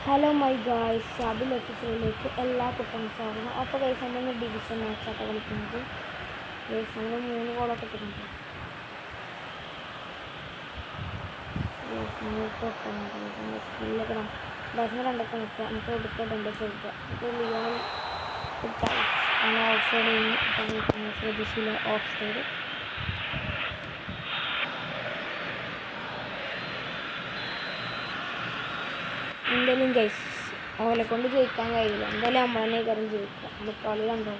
Hello my guys, Shabil ഓഫീസിലേക്ക് എല്ലാ കുട്ടികളും സ്വാഗതം. അപ്പോൾ ഗൈസ് നമ്മൾ ഡിവിഷൻ മാച്ചാണ് കളിക്കുന്നത്. ഗൈസ് നമ്മൾ 3 ഗോളൊക്കെ ഇട്ടിട്ടുണ്ട്. സ്കില്ലൊക്കെ ബാറ്റ്സ്മാൻ കണ്ടൊക്കെ നിൽക്കുക, നമുക്ക് എടുക്കട്ടുണ്ട് ചോദിക്കുക. അപ്പോൾ ലിയോൺ അങ്ങനെ ഓഫ് സൈഡ് കഴിഞ്ഞ് ശ്രദ്ധിച്ചില്ല, ഓഫ് സൈഡ്. എന്തായാലും ഗൈസ് ഓലെ കൊണ്ട് ജയിക്കാൻ കഴിയില്ല. എന്തായാലും നമ്മൾ തന്നെ കാര്യം ജയിക്കുക. നമ്മൾ കളി കണ്ടോ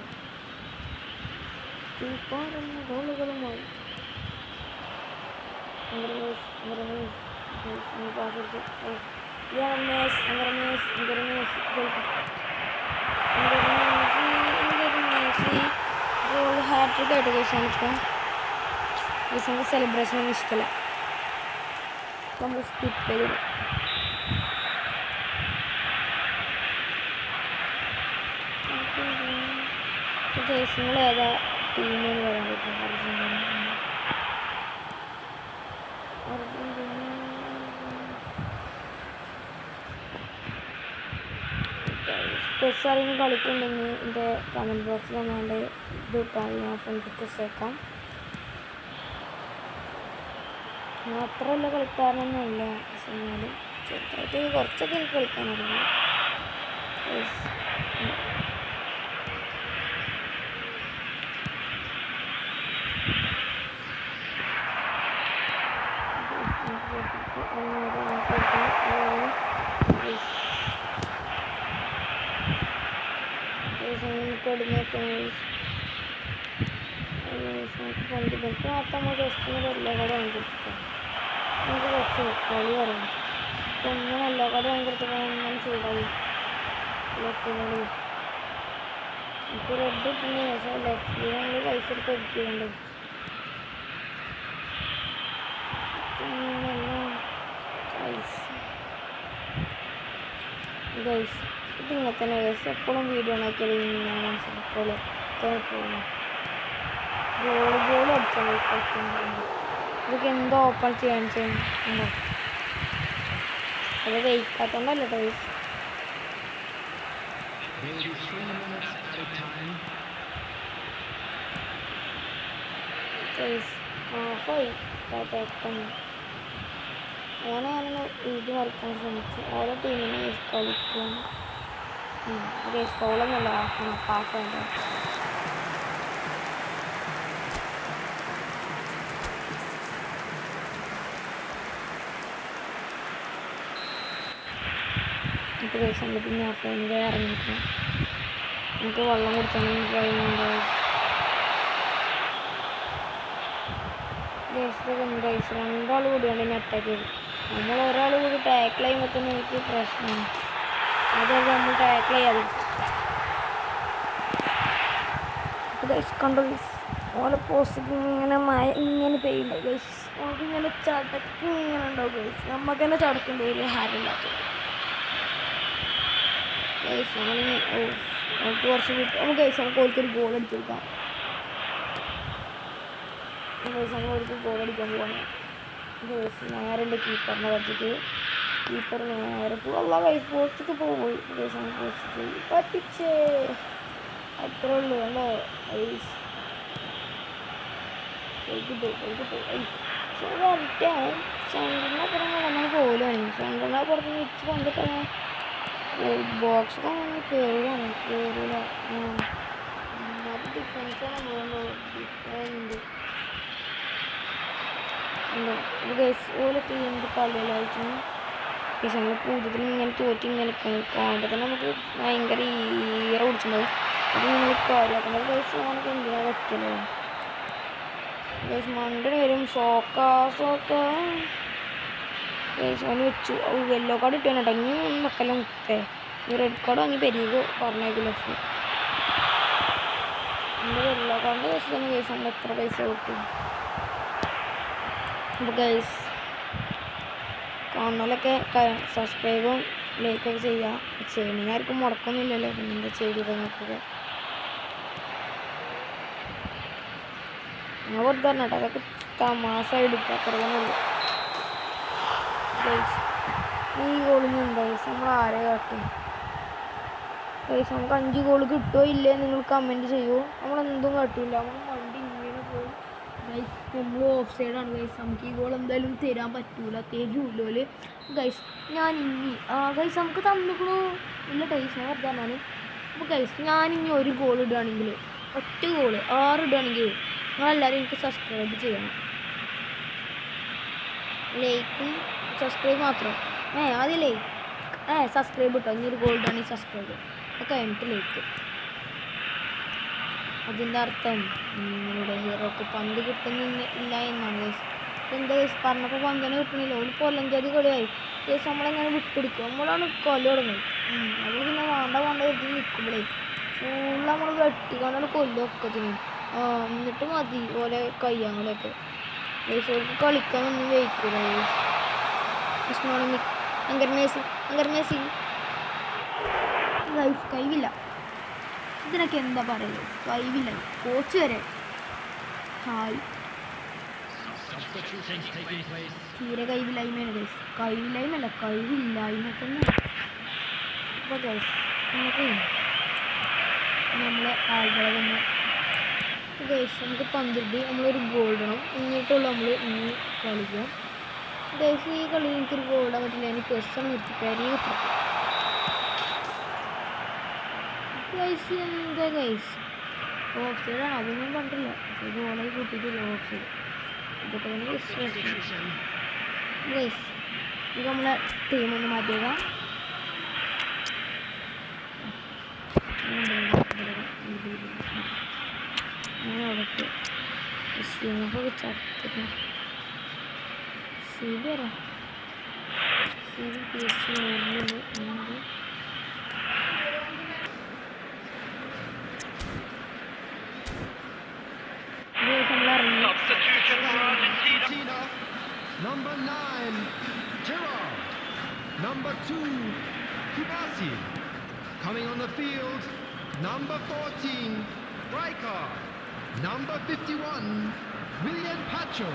ഗോളുകളുമായി ഹാട്രിക് ആയിട്ട് കഴിച്ചാൽ നമുക്ക് സെലിബ്രേഷൻ ഒന്നും ഇഷ്ടമല്ല. നമ്മൾ സ്കിപ്പ് ചെയ്തു. നിങ്ങൾ ഏതാ ടീമെന്ന് പറയാൻ പറ്റും? അർജന്റീന സ്പെസ് ആരെങ്കിലും കളിക്കുന്നുണ്ടെങ്കിൽ എൻ്റെ കമൻറ്റ് ബോക്സിൽ വന്നാണ്ട് ഇത് കിട്ടാൻ ഞാൻ ഫ്രണ്ട് റിക്വസ്റ്റ് അയക്കാം. മാത്രമല്ല കളിക്കാരനൊന്നുമില്ല, എന്നാൽ ചെറുതായിട്ട് കുറച്ചൊക്കെ എനിക്ക് കളിക്കാനറിയില്ല. നമ്മൾ ജസ്റ്റ് എല്ലാ കാർഡ് വാങ്ങിക്കൊടുത്തിട്ടോ നമുക്ക് കുറച്ച് കളി പറയാം. അപ്പോൾ ഒന്നും എല്ലാ കാർഡ് വാങ്ങിക്കൊടുത്തപ്പോൾ അങ്ങനെ ചൂടായി. ലെഫ്റ്റിനോട് നമുക്ക് റെഡ് കിട്ടുന്ന ശേഷം ലെഫ്റ്റിൽ നമ്മൾ പൈസ എടുത്ത് എടുക്കുന്നുണ്ട്. ഗൈസ് ഇതിങ്ങനെ തന്നെ ഗൈസ് എപ്പോഴും വീഡിയോ ഉണ്ടാക്കിയാൽ ഞാൻ മനസ്സിലാക്കുള്ളൂ. പോകുന്നു ഗോൾ അടിച്ചാൽ കളിക്കുന്നുണ്ട്. ഇതൊക്കെ എന്തോ ഓപ്പൺ ചെയ്യുന്നുണ്ടോ അത് ജയിക്കാത്തോണ്ടല്ലോ ഗൈസ്. ഓഫായി പെട്ടെന്ന് അങ്ങനെ ഞാനൊന്ന് ഇത് കളിക്കാൻ ശ്രമിച്ചു. ഓരോ ടീമിനെ കളിക്കും. ഫോളൊന്നുമല്ല പാസ്സായിട്ട് നമുക്ക് ദിവസം പിന്നെ ഫ്രണ്ട് ഇറങ്ങിയിരിക്കണം. നമുക്ക് വെള്ളം കുടിച്ചാൽ കഴിയുന്നുണ്ട്. ഗൈസ് രണ്ടാൾ കൂടിയാണ് എന്നെ അറ്റാക്ക് ചെയ്ത്. നമ്മൾ ഒരാൾ കൂടി ടാക്കിൾ ചെയ്യുമ്പോൾ തന്നെ എനിക്ക് പ്രശ്നമാണ്. അതുകൊണ്ട് നമ്മൾ ടാക്കിൾ ചെയ്യാതെ ഗൈസ് കണ്ടോ ഗൈസ് ഓരോ പോസ്റ്റിക്ക് ഇങ്ങനെ മഴ ഇങ്ങനെ പെയ്യുന്നുണ്ടാവും ഗൈസ്. നമുക്കിങ്ങനെ ചടക്ക് ഇങ്ങനെ ഉണ്ടാവും ഗൈസ്. നമുക്ക് തന്നെ ചടക്കേണ്ടി വരും ഹാരില്ലാത്ത ഗൈസ്. നമുക്ക് കുറച്ച് നമുക്ക് ഗൈസ് നമുക്ക് ഓർക്കൊരു ഗോൾ അടിച്ചു കൊടുക്കാം. നമുക്ക് ഗോൾ അടിക്കാൻ പോവാണ് ഗൈസ്. നേരെ ഉണ്ട് കീപ്പറിനെ പറ്റിയിട്ട്. കീപ്പർ നേരെ പോകാനുള്ള ഗൈസ് പോസ്റ്റിക്ക് പോയി ഗൈസ്. പോസ്റ്റിക്ക് പറ്റിച്ചേ അത്രേ ഉള്ളൂ അല്ലേ ഗൈസ്. സെൻറ്ററിനപ്പുറം നമ്മൾ പോലാണ്. സെൻറ്ററിനപ്പുറത്ത് ഇച്ച് വന്നിട്ട് ബോക്സൊക്കെ കയറില്ല. അത് ഡിഫൻസാണ് പോകുന്നത്. ഡിഫൻഡ് ഗൈസ് ഓരോ ടീമിൻ്റെ കളികളായിട്ട് ഗൈസ് നമ്മൾ പൂജ്യത്തിൽ ഇങ്ങനെ തോറ്റി ഇങ്ങനെ കാണുമ്പോൾ തന്നെ നമുക്ക് ഭയങ്കര ഈറ പിടിച്ചിട്ടുണ്ടാവും. അത് നിങ്ങൾ കാര്യമാക്കുന്നത് ഗൈസ്. നമുക്ക് എന്തിനാ പറ്റില്ല ഗൈസ്. മണ്ടന് വരും സോക്ക ഗൈസ്. അവന് വെച്ചു യെല്ലോ കാർഡ് കിട്ടുവാൻ കേട്ടോ. ഇനി ഒന്നും വെക്കല്ല മുത്തേ. ഈ റെഡ് കാർഡ് വാങ്ങി പെരികോ പറഞ്ഞേക്കില്ല. എൻ്റെ യെല്ലോ കാർഡിൻ്റെ കേസ് തന്നെ ഗൈസ് നമ്മൾ എത്ര പൈസ കിട്ടും. അപ്പോൾ ഗൈസ് കാണുന്നതിലൊക്കെ സബ്സ്ക്രൈബും ലൈക്കൊക്കെ ചെയ്യുക. ചെയ്യണമെങ്കിൽ ആർക്കും മുടക്കൊന്നുമില്ലല്ലോ. പിന്നെ എന്താ ചെയ്തു നിങ്ങൾക്കൊക്കെ ഞാൻ വെറുതെ പറഞ്ഞിട്ട് അതൊക്കെ തമാശ എടുക്കുക. അത്ര തന്നെ ഉള്ളൂ ഗൈസ്. ഈ ഗോളിൽ നിന്ന് ഗൈസ് നമ്മൾ ആരെ കാട്ടി. ഗൈസ് നമുക്ക് 5 ഗോൾ കിട്ടുമോ ഇല്ലേ നിങ്ങൾ കമൻറ്റ് ചെയ്യൂ. നമ്മളെന്തും കാട്ടില്ല, നമ്മൾ വണ്ടി ഇങ്ങനെ പോയി. ഗൈസ് നമ്മൾ ഓഫ് സൈഡാണ് ഗൈസ്. നമുക്ക് ഈ ഗോൾ എന്തായാലും തരാൻ പറ്റൂല, തരൂല്ലോ ഗൈസ്. ഞാൻ ഇനി ഗൈസ് നമുക്ക് തന്നിക്കണോ ഇല്ല ടേസ്റ്റ് പറഞ്ഞാൽ. അപ്പോൾ ഗൈസ് ഞാനിനി ഒരു ഗോൾ ഇടുകയാണെങ്കിൽ, ഒറ്റ ഗോൾ 6 ഇടുകയാണെങ്കിൽ നിങ്ങളെല്ലാവരും എനിക്ക് സബ്സ്ക്രൈബ് ചെയ്യണം. ലൈക്കും സബ്സ്ക്രൈബ് മാത്രം. ആദ്യം ലൈക്ക് സബ്സ്ക്രൈബ് കിട്ടോ. ഇനി ഒരു ഗോൾ ഇടുകയാണെങ്കിൽ സബ്സ്ക്രൈബ്, ഒക്കെ കഴിഞ്ഞിട്ട് ലൈക്ക്. അതിൻ്റെ അർത്ഥം നിങ്ങളുടെ ഹീറോക്ക് പന്ത് കിട്ടുന്നില്ല എന്നാണ് ഗൈസ്. എന്താ ഗൈസ് പറഞ്ഞപ്പോൾ പന്തനെ കിട്ടണില്ല. ഒരു കൊല്ലഞ്ചാതി കളിയായി ഗൈസ്. നമ്മളെങ്ങനെ വിട്ടെടുക്കും, നമ്മളാണ് കൊല തുടങ്ങുന്നത്. നമ്മൾ പിന്നെ വേണ്ട എഴുതി നിൽക്കുമ്പോഴേ ഫുള്ള് നമ്മൾ വെട്ടിക്കാണ്ടാണ് കൊല്ലും ഒക്കത്തിന്. എന്നിട്ട് മതി ഓലെ കയ്യാങ്ങളൊക്കെ ഗൈസ്. അവർക്ക് കളിക്കാനൊന്നും വയ്ക്കില്ല ഗൈസ്. അങ്കർമേസി ഗൈസ് കഴിവില്ല. ഇതിനൊക്കെ എന്താ പറയുക, കഴിവില്ല. കോച്ച് വരെ ഹായ് തീരെ കഴിവില്ലായ്മയാണ് ഗൈസ്. കഴിവില്ലായ്മല്ല, കഴിവില്ലായ്മ തന്നെ. അപ്പോൾ ഗൈസ് നമുക്ക് നമ്മളെ ആളുകളെ തന്നെ ഗൈസ് നമുക്ക് 12 നമ്മളൊരു ഗോൾ ഇടണം. എന്നിട്ടുള്ള നമ്മൾ ഇനി കളിക്കാം ഗൈസ്. ഈ കളി എനിക്കൊരു ഗോൾ ഇടാൻ പറ്റില്ല. എനിക്ക് പെസ്സാണ് നിർത്തി പെരിയ കിട്ടും ഗൈസ്. എന്താ ഗൈസ് ഓഫ് സൈഡാണ്, അതൊന്നും കണ്ടില്ല. പക്ഷേ ഗോളായി കൂട്ടിയിട്ടില്ല ഓഫ് സൈഡ്. ഇതൊക്കെ തന്നെ ഗൈസ്. ഇത് നമ്മളെ ടീമൊന്ന് മാറ്റിയേക്കാം. അവിടത്തെ സിനിമൊക്കെ ചത്തിട്ട് സിബറ Substitution for Argentina. Number 9, Gerard. Number 2, Kubasi. Coming on the field, number 14, Rijkaard. Number 51, William Pacho.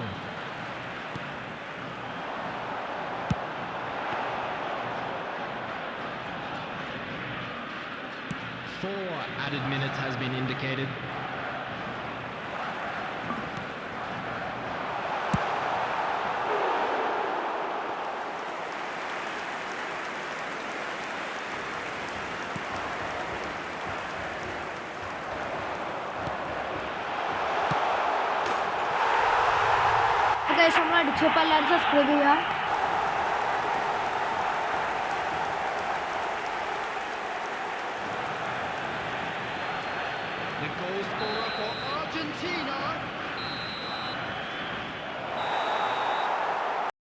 Four added minutes has been indicated. നമ്മൾ അടിച്ചപ്പോൾ എല്ലാവരും സബ്സ്ക്രൈബ് ചെയ്യുക. The goal scorer for Argentina